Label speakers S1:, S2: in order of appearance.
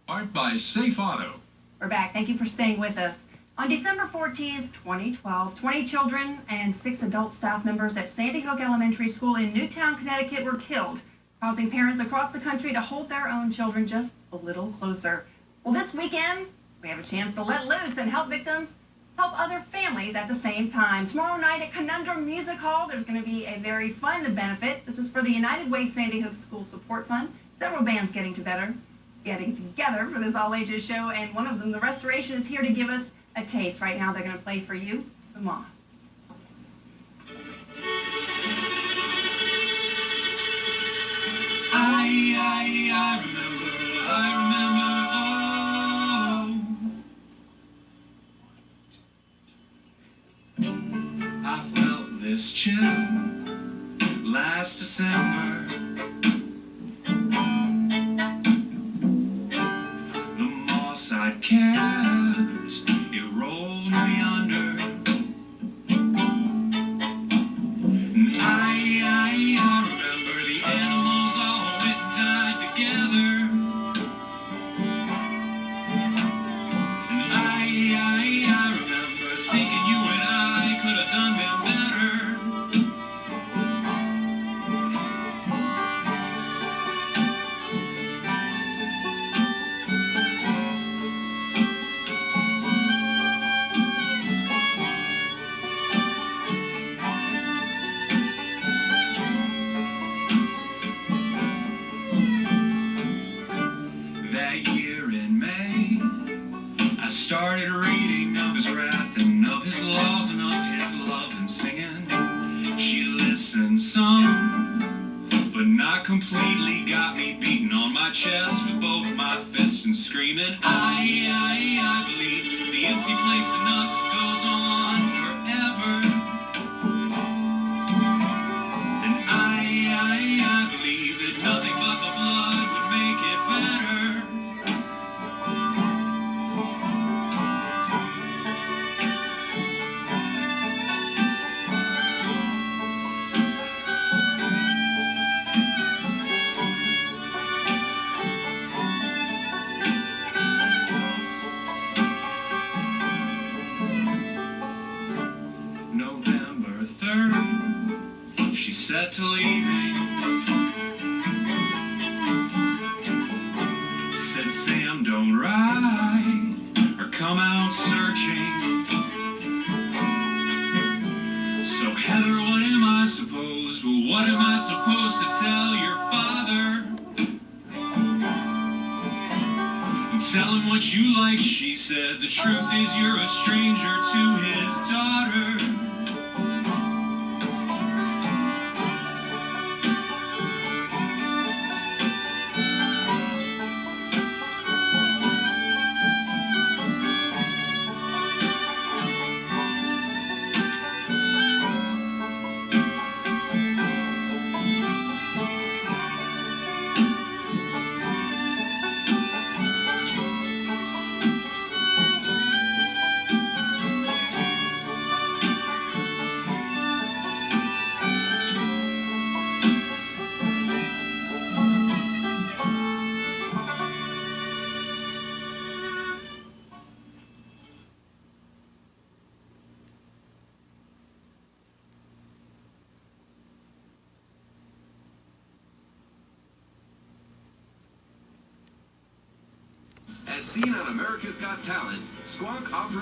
S1: Art by Safe Auto.
S2: We're back. Thank you for staying with us. On December 14th, 2012, 20 children and 6 adult staff members at Sandy Hook Elementary School in Newtown, Connecticut were killed, causing parents across the country to hold their own children just a little closer. Well, this weekend, we have a chance to let loose and help victims help other families at the same time. Tomorrow night at Conundrum Music Hall, there's going to be a very fun benefit. This is for the United Way Sandy Hook School Support Fund. Several bands getting together for this all-ages show, and one of them, The Restoration, is here to give us a taste. Right now, they're going to play for you, The Moth.
S3: I remember, I felt this chill last December. The moss I'd kept, it rolled me under. And I remember the animals all went and died together. And I remember thinking you and I could have done them better. I started reading of his wrath and of his laws and of his love and singing. She listened some, but not completely. Got me beating on my chest with both my fists and screaming. I believe the empty place in us goes on forever. And I believe that nothing but the blood would make it better. November 3rd, she set to leaving. Said, Sam, don't ride or come out searching. So Heather, what am I supposed? Well, what am I supposed to tell your father? Tell him what you like, she said. The truth is you're a stranger to his daughter.
S1: As seen on America's Got Talent, Squawk operates